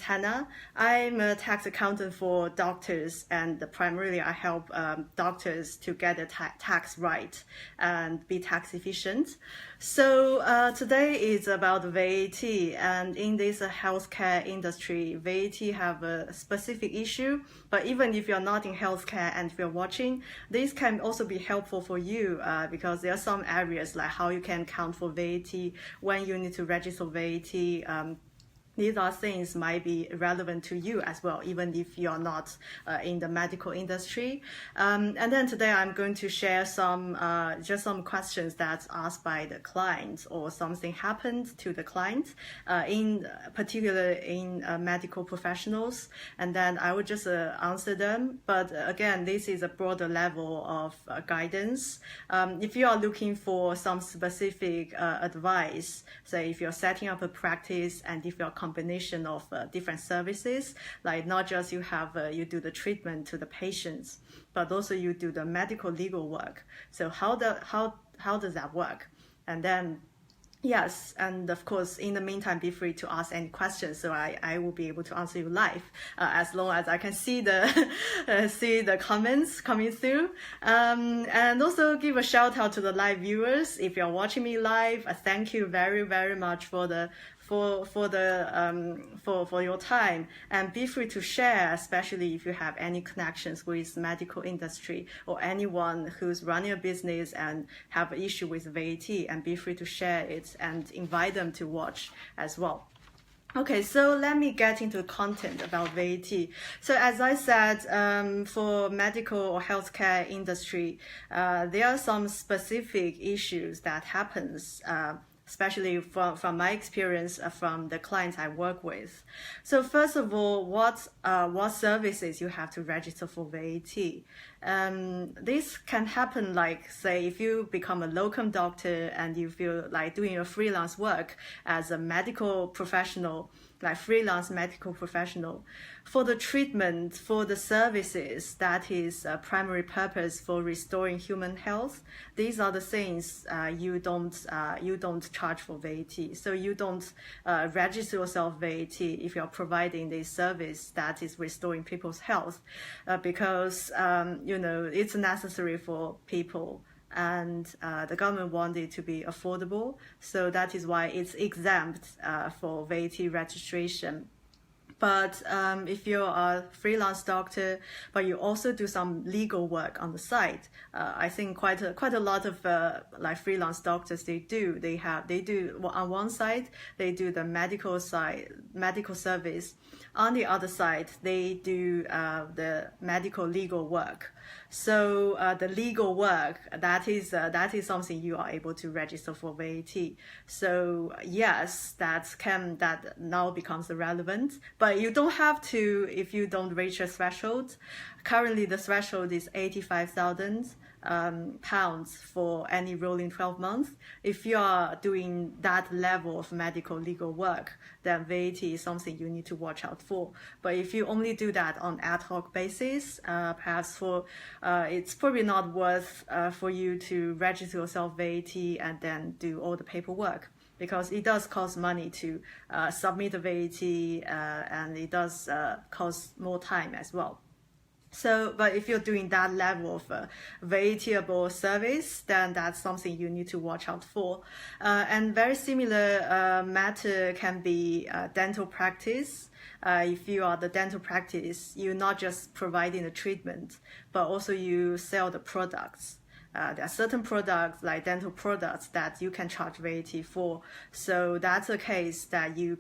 Hannah. I'm a tax accountant for doctors, and primarily I help doctors to get the tax right and be tax efficient. So today is about VAT, and in this healthcare industry, VAT have a specific issue. But even if you're not in healthcare and if you're watching, this can also be helpful for you because there are some areas like how you can count for VAT, when you need to register VAT. These are things might be relevant to you as well, even if you're not in the medical industry. And then today I'm going to share just some questions that's asked by the client or something happened to the client, in particular in medical professionals. And then I will just answer them. But again, this is a broader level of guidance. If you are looking for some specific advice, say if you're setting up a practice and if you're combination of different services, like not just you do the treatment to the patients, but also you do the medical legal work. So how does that work? And then yes, and of course, in the meantime, be free to ask any questions, so I will be able to answer you live as long as I can see the comments coming through. And also give a shout out to the live viewers. If you're watching me live, thank you very, very much for your time, and be free to share, especially if you have any connections with medical industry or anyone who's running a business and have an issue with VAT, and be free to share it and invite them to watch as well. Okay, so let me get into the content about VAT. So as I said, for medical or healthcare industry, there are some specific issues that happens, especially from my experience from the clients I work with. So first of all, what services you have to register for VAT? This can happen, like say if you become a locum doctor and you feel like doing your freelance work as a medical professional, like freelance medical professional, for the treatment, for the services, that is a primary purpose for restoring human health. These are the things you don't charge for VAT. So you don't register yourself VAT if you're providing this service that is restoring people's health, because it's necessary for people, and the government wanted it to be affordable, so that is why it's exempt for VAT registration. But if you're a freelance doctor, but you also do some legal work on the side, I think quite a lot of like freelance doctors, they do on one side they do the medical service, on the other side they do the medical legal work. So the legal work, that is something you are able to register for VAT. So yes, that now becomes relevant, but you don't have to if you don't reach a threshold. Currently, the threshold is 85,000 pounds for any rolling 12 months. If you are doing that level of medical legal work, then VAT is something you need to watch out for. But if you only do that on ad hoc basis, perhaps it's probably not worth for you to register yourself VAT and then do all the paperwork, because it does cost money to submit the VAT, and it does cost more time as well. So, but if you're doing that level of VAT-able service, then that's something you need to watch out for. And very similar matter can be dental practice. If you are the dental practice, you're not just providing the treatment, but also you sell the products. There are certain products, like dental products, that you can charge VAT for. So that's a case that you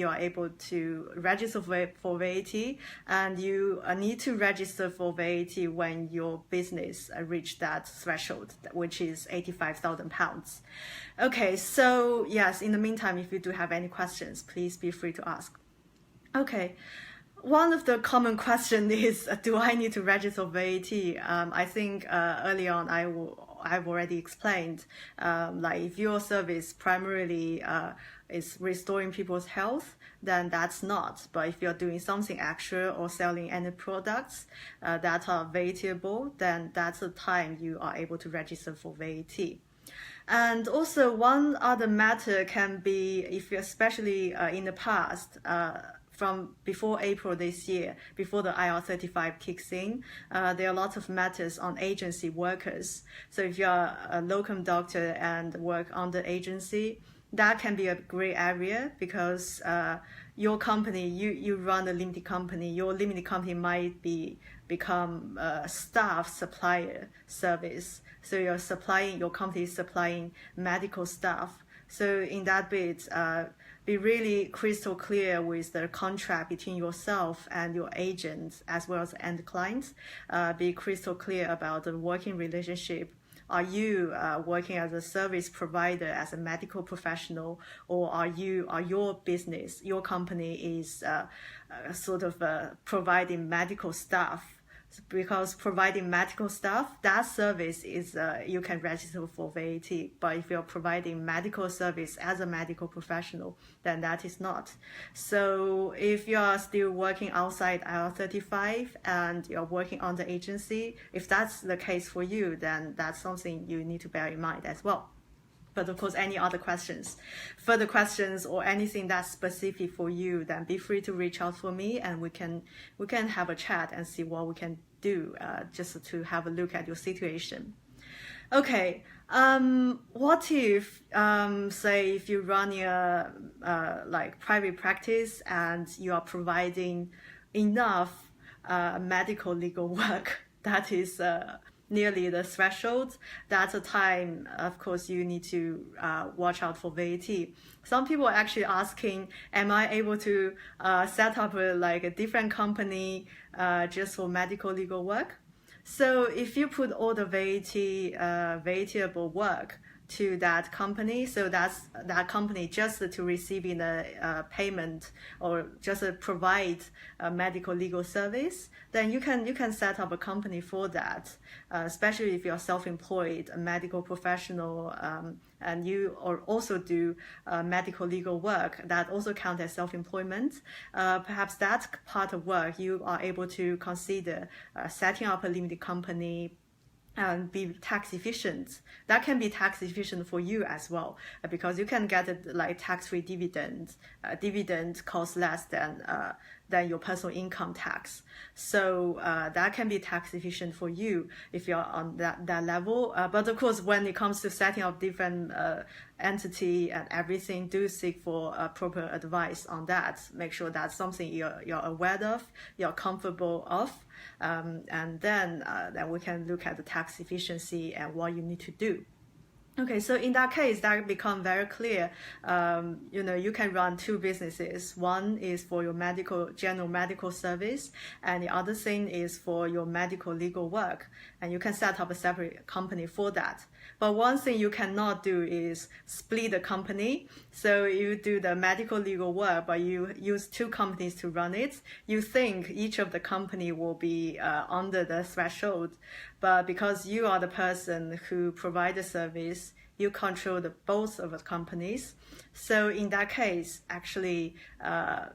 are able to register for VAT, and you need to register for VAT when your business reach that threshold, which is 85,000 pounds. Okay, so yes, in the meantime, if you do have any questions, please be free to ask. Okay. One of the common questions is, do I need to register VAT? I think early on I've already explained, like if your service primarily is restoring people's health, then that's not. But if you're doing something extra or selling any products that are VAT-able, then that's the time you are able to register for VAT. And also one other matter can be, if you especially in the past, from before April this year, before the IR35 kicks in, there are lots of matters on agency workers. So if you're a locum doctor and work under agency, that can be a gray area because your company, you run a limited company, your limited company might become a staff supplier service. So your company is supplying medical staff. So in that bit, be really crystal clear with the contract between yourself and your agent as well as end clients. Be crystal clear about the working relationship. Are you working as a service provider, as a medical professional, or are your business, your company is providing medical staff? Because providing medical staff, that service is you can register for VAT. But if you're providing medical service as a medical professional, then that is not. So if you are still working outside IR35 and you're working on the agency, if that's the case for you, then that's something you need to bear in mind as well. But of course, any other further questions or anything that's specific for you, then be free to reach out for me and we can have a chat and see what we can do just to have a look at your situation. Okay, what if, say, if you're running a like private practice and you are providing enough medical legal work that is nearly the threshold, that's a time, of course, you need to watch out for VAT. Some people are actually asking, am I able to set up a different company just for medical legal work? So if you put all the VATable work to that company, so that's that company just to receiving the payment or just provide a medical legal service, then you can set up a company for that, especially if you're self-employed, a medical professional, and you also do medical legal work that also count as self-employment. Perhaps that part of work you are able to consider setting up a limited company and be tax efficient. That can be tax efficient for you as well, because you can get tax-free dividend. Dividend costs less than your personal income tax. So that can be tax efficient for you if you're on that level. But of course, when it comes to setting up different entity and everything, do seek for proper advice on that. Make sure that's something you're aware of, you're comfortable of, and then we can look at the tax efficiency and what you need to do. Okay, so in that case, that become very clear. You can run two businesses. One is for your general medical service, and the other thing is for your medical legal work. And you can set up a separate company for that. But one thing you cannot do is split the company. So you do the medical legal work, but you use two companies to run it. You think each of the company will be under the threshold, but because you are the person who provide the service, you control both of the companies. So in that case, actually,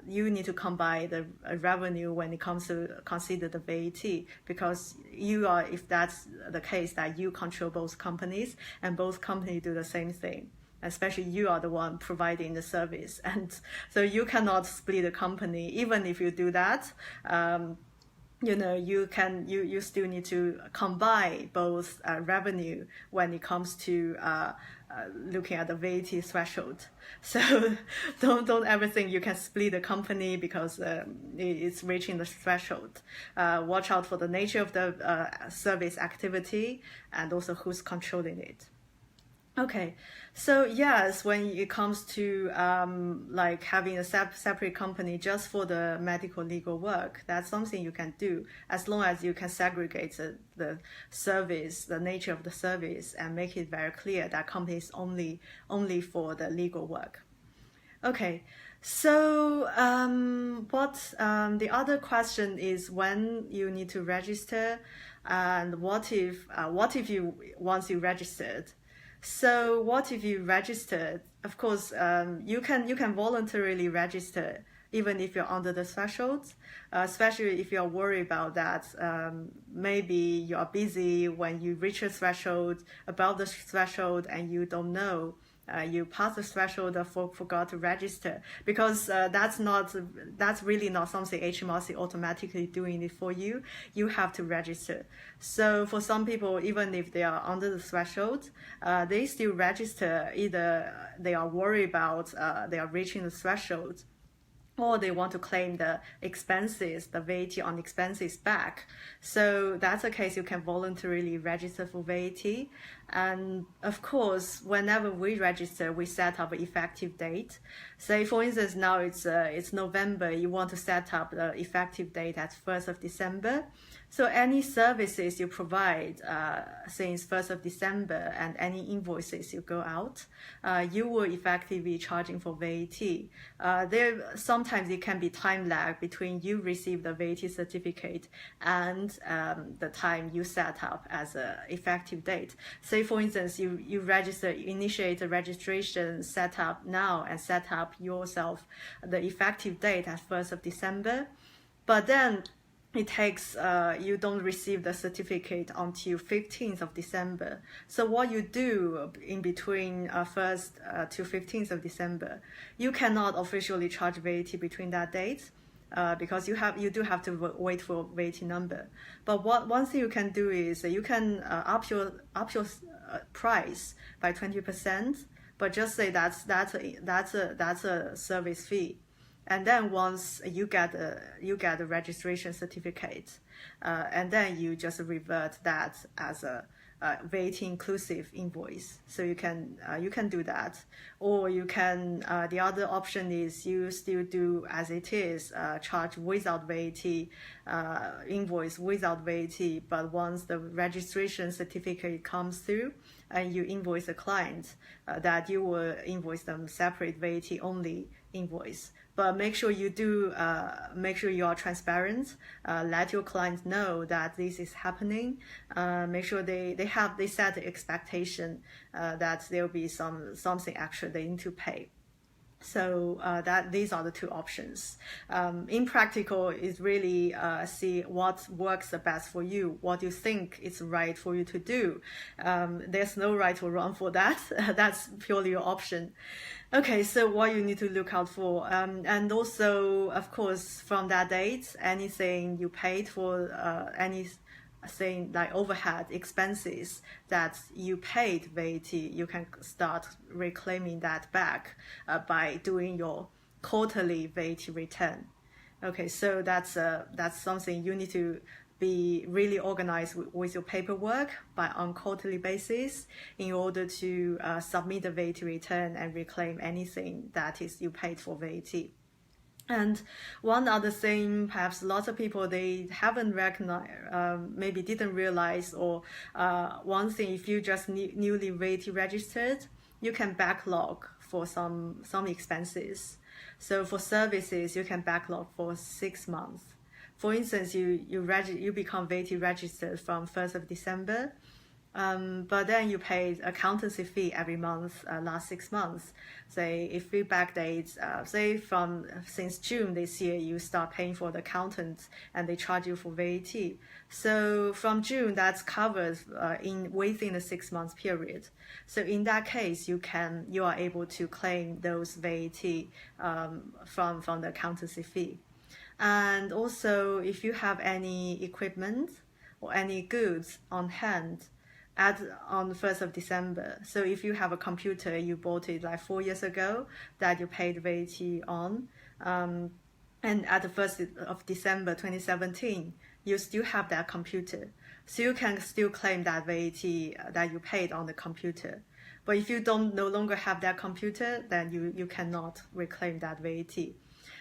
you need to combine the revenue when it comes to consider the VAT, because if that's the case, that you control both companies and both companies do the same thing. Especially you are the one providing the service, and so you cannot split the company. Even if you do that, you still need to combine both revenue when it comes to looking at the VAT threshold. So don't ever think you can split the company because it's reaching the threshold. Watch out for the nature of the service activity and also who's controlling it. Okay, so yes, when it comes to having a separate company just for the medical legal work, that's something you can do as long as you can segregate the service, the nature of the service, and make it very clear that company is only for the legal work. Okay, so the other question is when you need to register, and what if once you registered. So what if you registered? Of course, you can voluntarily register even if you're under the threshold, especially if you're worried about that. Maybe you're busy when you reach a threshold, above the threshold, and you don't know you pass the threshold forgot to register, because that's really not something HMRC automatically doing it for you. You have to register. So for some people, even if they are under the threshold, they still register. Either they are worried about they are reaching the threshold, or they want to claim the expenses, the VAT on expenses back. So that's a case you can voluntarily register for VAT. And of course, whenever we register, we set up an effective date. Say, for instance, now it's November, you want to set up the effective date at 1st of December. So any services you provide since 1st of December and any invoices you go out, you will effectively be charging for VAT. Sometimes it can be time lag between you receive the VAT certificate and the time you set up as an effective date. Say, for instance, you initiate the registration, set up now, and set up yourself the effective date at 1st of December. But then it takes, you don't receive the certificate until 15th of December. So what you do in between 1st to 15th of December, you cannot officially charge VAT between that date. Because you do have to wait for VAT number. But one thing you can do is you can up your price by 20%, but just say that's a service fee. And then once you get the registration certificate, and then you just revert that as a VAT inclusive invoice. So you can do that, or you can the other option is you still do as it is, charge without VAT, invoice without VAT. But once the registration certificate comes through, and you invoice the client, that you will invoice them separate VAT only invoice. But make sure you are transparent. Let your clients know that this is happening. Make sure they set the expectation that there will be something extra they need to pay. So these are the two options. In practical, is really see what works the best for you, what you think is right for you to do. There's no right or wrong for that. That's purely your option. Okay, so what you need to look out for, and also, of course, from that date, anything you paid for, anything like overhead expenses that you paid VAT, you can start reclaiming that back by doing your quarterly VAT return. Okay, so that's something you need to be really organized with your paperwork on quarterly basis in order to submit the VAT return and reclaim anything that is you paid for VAT. And one other thing, perhaps lots of people, they haven't recognized, maybe didn't realize, or one thing, if you just newly VAT registered, you can backlog for some expenses. So for services, you can backlog for 6 months. For instance, you become VAT registered from 1st of December, but then you pay accountancy fee every month, last 6 months. Say if we backdate, say since June this year, you start paying for the accountant and they charge you for VAT. So from June, that's covered within the 6 months period. So in that case, you are able to claim those VAT from the accountancy fee. And also, if you have any equipment or any goods on hand on the 1st of December, so if you have a computer, you bought it like 4 years ago that you paid VAT on, and at the 1st of December 2017, you still have that computer. So you can still claim that VAT that you paid on the computer. But if you no longer have that computer, then you cannot reclaim that VAT.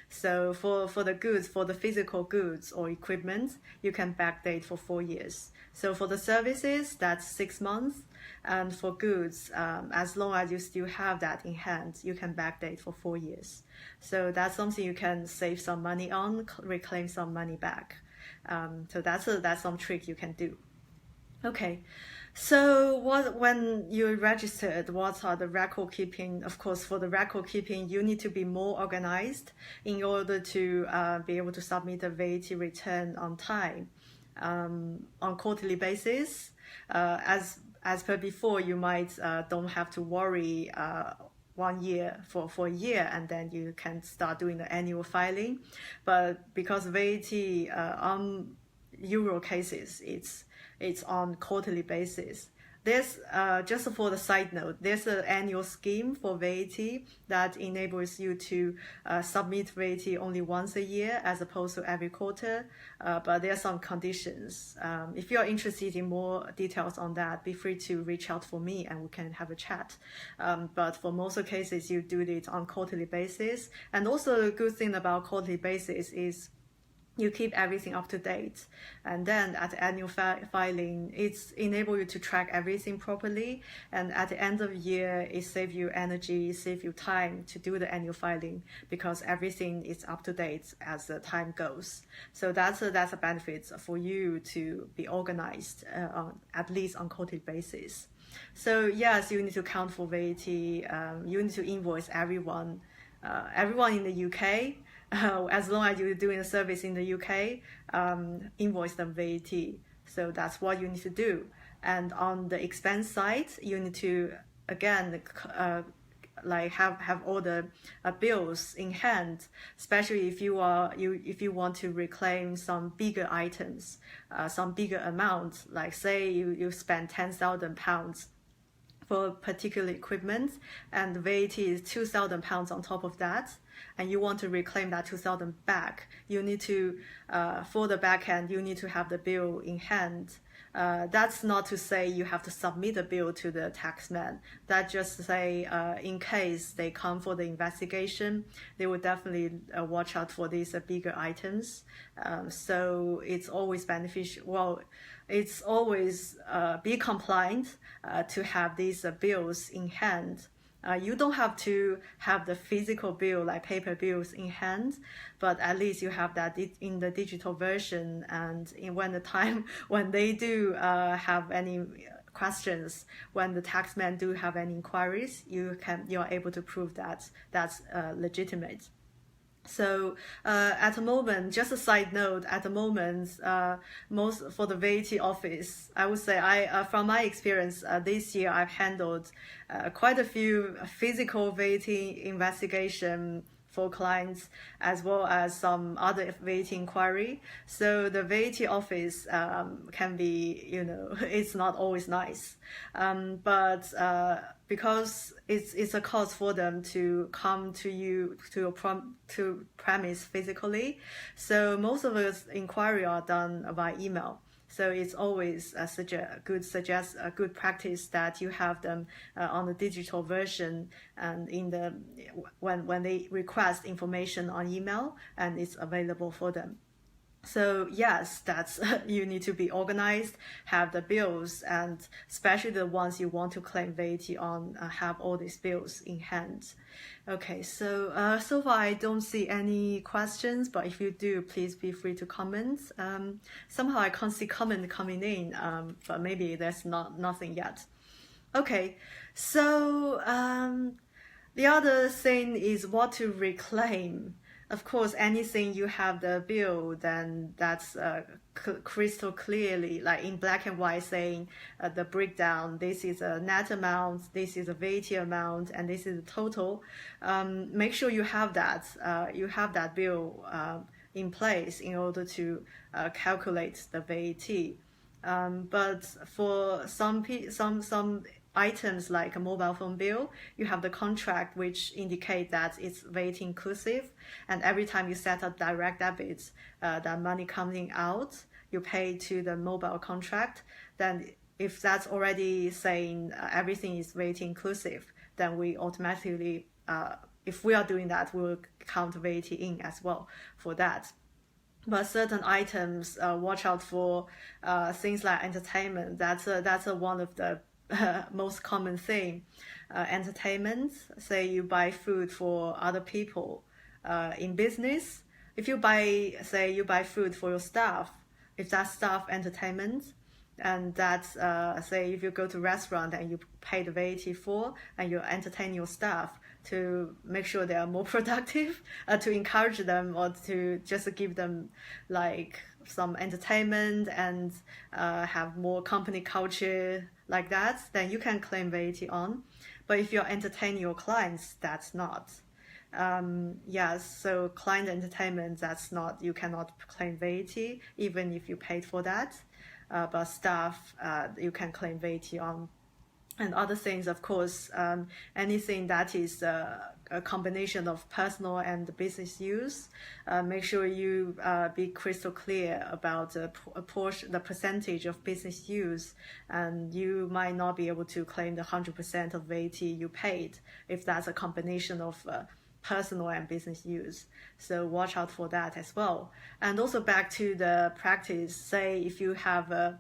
So for the goods, for the physical goods or equipment, you can backdate for 4 years. So for the services, that's 6 months. And for goods, as long as you still have that in hand, you can backdate for 4 years. So that's something you can save some money on, reclaim some money back. So that's some trick you can do. Okay. So when you're registered, what are the record keeping? Of course, for the record keeping, you need to be more organized in order to be able to submit a VAT return on time, on quarterly basis. as per before, you might don't have to worry 1 year for a year, and then you can start doing the annual filing. But because VAT on Euro cases, it's on quarterly basis. There's just for the side note, there's an annual scheme for VAT that enables you to submit VAT only once a year as opposed to every quarter. But there are some conditions. If you're interested in more details on that, be free to reach out for me and we can have a chat. But for most of the cases, you do it on quarterly basis. And also a good thing about quarterly basis is you keep everything up to date, and then at the annual filing, it's enable you to track everything properly. And at the end of the year, it save you energy, save you time to do the annual filing because everything is up to date as the time goes. So that's a benefit for you to be organized at least on quarterly basis. So yes, you need to count for VAT. You need to invoice everyone in the UK. As long as you're doing a service in the UK, invoice them VAT. So that's what you need to do. And on the expense side, you need to again like have all the bills in hand, especially if you want to reclaim some bigger items, some bigger amount. Like say you spend £10,000 for particular equipment, and the VAT is £2,000 on top of that, and you want to reclaim that 2,000 back, you need to, for the back end, you need to have the bill in hand. That's not to say you have to submit the bill to the taxman. That just say in case they come for the investigation, they will definitely watch out for these bigger items. So it's always beneficial. Well, it's always be compliant to have these bills in hand. You don't have to have the physical bill, like paper bills in hand, but at least you have that in the digital version. And when they do have any questions, when the taxman do have any inquiries, you're able to prove that that's legitimate. So at the moment, just a side note, at the moment, most for the VAT office, I would say from my experience this year, I've handled quite a few physical VAT investigation for clients, as well as some other VAT inquiry. So the VAT office can be, it's not always nice, but because it's a cost for them to come to you to premise physically. So most of the inquiry are done by email. So it's always a good practice that you have them on the digital version, and when they request information on email, and it's available for them. So yes, that's you need to be organized, have the bills, and especially the ones you want to claim VAT on, have all these bills in hand. Okay, so so far I don't see any questions, but if you do, please be free to comment. Somehow I can't see comment coming in, but maybe there's nothing yet. Okay, so the other thing is what to reclaim. Of course, anything you have the bill, then that's crystal clearly, like in black and white, saying the breakdown. This is a net amount, this is a VAT amount, and this is the total. Make sure you have that. You have that bill in place in order to calculate the VAT. But for some items like a mobile phone bill, you have the contract which indicate that it's VAT inclusive, and every time you set up direct debits, that money coming out, you pay to the mobile contract. Then if that's already saying everything is VAT inclusive, then we automatically, if we are doing that, we will count VAT in as well for that. But certain items, watch out for things like entertainment. That's one of the most common thing. Entertainment, say you buy food for other people in business. If you buy food for your staff, if that's staff entertainment, and that's say if you go to a restaurant and you pay the VAT for, and you entertain your staff, to make sure they are more productive, to encourage them, or to just give them like some entertainment and have more company culture like that, then you can claim VAT on. But if you're entertaining your clients, that's not. Yes, so client entertainment, that's not, you cannot claim VAT even if you paid for that. But staff, you can claim VAT on. And other things, of course, anything that is a combination of personal and business use, make sure you be crystal clear about the percentage of business use, and you might not be able to claim the 100% of VAT you paid if that's a combination of personal and business use. So watch out for that as well. And also back to the practice, say if you have a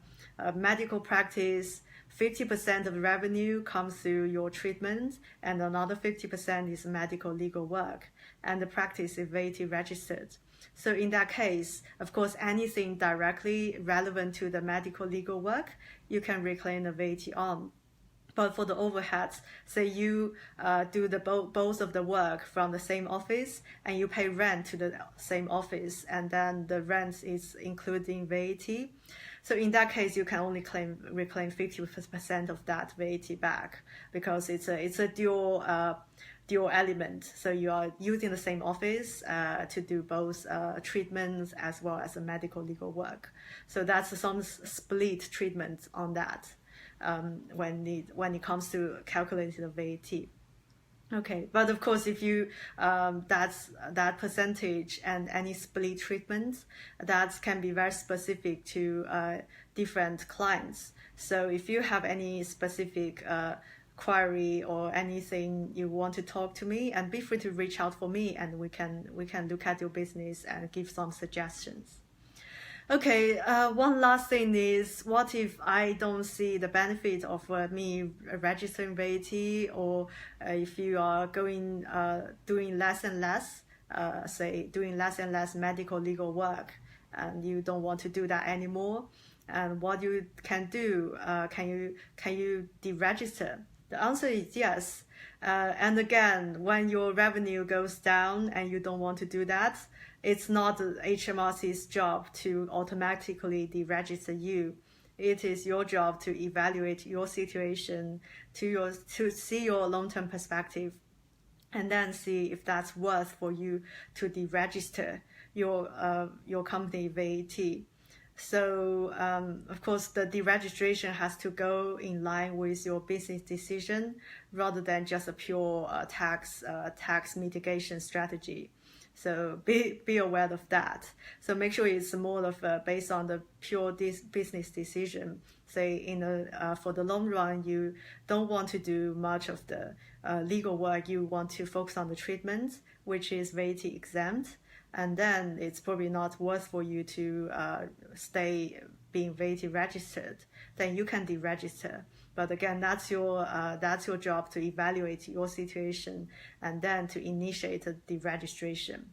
medical practice, 50% of revenue comes through your treatment, and another 50% is medical legal work, and the practice is VAT registered. So in that case, of course, anything directly relevant to the medical legal work, you can reclaim the VAT on. But for the overheads, say you do both of the work from the same office, and you pay rent to the same office, and then the rent is including VAT. So in that case, you can only reclaim 50% of that VAT back, because it's a dual element. So you are using the same office to do both treatments as well as the medical legal work. So that's some split treatment on that. When it comes to calculating the VAT. Okay, but of course, if you that percentage and any split treatment, that can be very specific to different clients. So if you have any specific query or anything you want to talk to me, and be free to reach out for me, and we can look at your business and give some suggestions. Okay, one last thing is, what if I don't see the benefit of me registering VAT, or if you are doing less and less, doing less and less medical legal work, and you don't want to do that anymore, and what you can do, can you deregister? The answer is yes. And again, when your revenue goes down and you don't want to do that, it's not HMRC's job to automatically deregister you. It is your job to evaluate your situation, to see your long-term perspective, and then see if that's worth for you to deregister your company VAT. So of course, the deregistration has to go in line with your business decision, rather than just a pure tax mitigation strategy. So be aware of that. So make sure it's more of based on the pure business decision. Say for the long run, you don't want to do much of the legal work. You want to focus on the treatment, which is VAT exempt. And then it's probably not worth for you to stay being VAT registered. Then you can deregister. But again, that's your job to evaluate your situation and then to initiate the deregistration.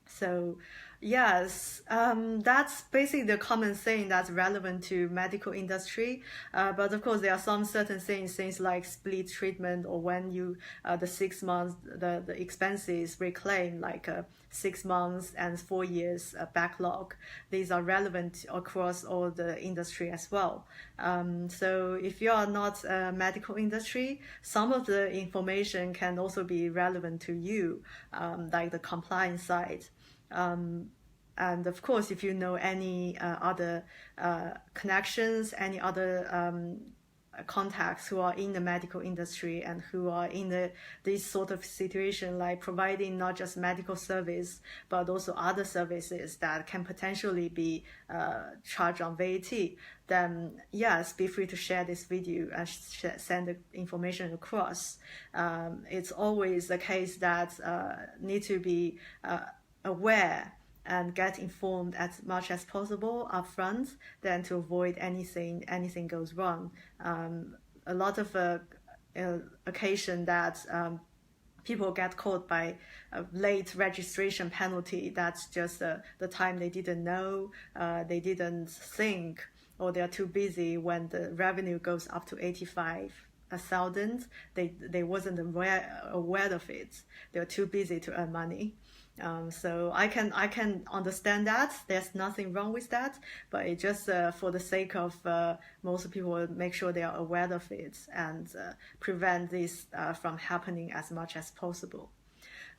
So yes, that's basically the common thing that's relevant to medical industry. But of course, there are some certain things like split treatment, or when you the 6 months the expenses reclaim, like 6 months and 4 years backlog. These are relevant across all the industry as well. So if you are not a medical industry, some of the information can also be relevant to you, like the compliance side. And of course, if you know any other connections, any other contacts who are in the medical industry and who are in this sort of situation, like providing not just medical service, but also other services that can potentially be charged on VAT, then yes, be free to share this video and send the information across. It's always the case that need to be aware and get informed as much as possible upfront, then to avoid anything goes wrong. A lot of occasion that people get caught by a late registration penalty. That's just the time they didn't know, they didn't think, or they're too busy when the revenue goes up to 85 thousands, they wasn't aware of it. They were too busy to earn money. So I can understand that. There's nothing wrong with that, but it just for the sake of most people, make sure they are aware of it and prevent this from happening as much as possible.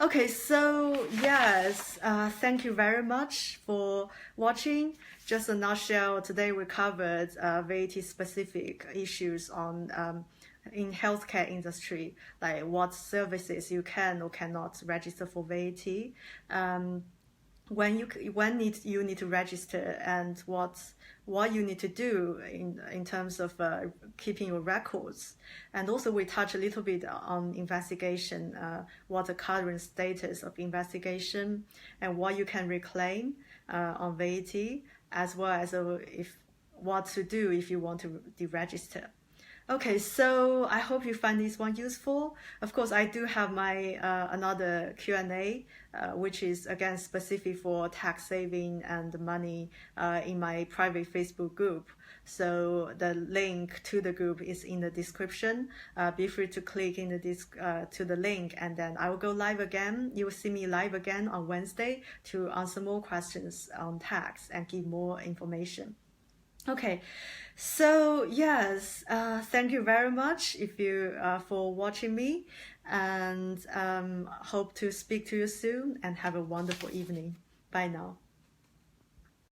Okay, so yes, thank you very much for watching. Just a nutshell, today we covered VAT specific issues on in healthcare industry, like what services you can or cannot register for VAT, when you need to register, and what you need to do in terms of keeping your records. And also we touch a little bit on investigation, what the current status of investigation and what you can reclaim on VAT, as well as what to do if you want to deregister. Okay, so I hope you find this one useful. Of course, I do have my another Q&A, which is again specific for tax saving and money in my private Facebook group. So the link to the group is in the description. Be free to click in to the link, and then I will go live again. You will see me live again on Wednesday to answer more questions on tax and give more information. Okay, so yes, thank you very much for watching me, and hope to speak to you soon, and have a wonderful evening. Bye now.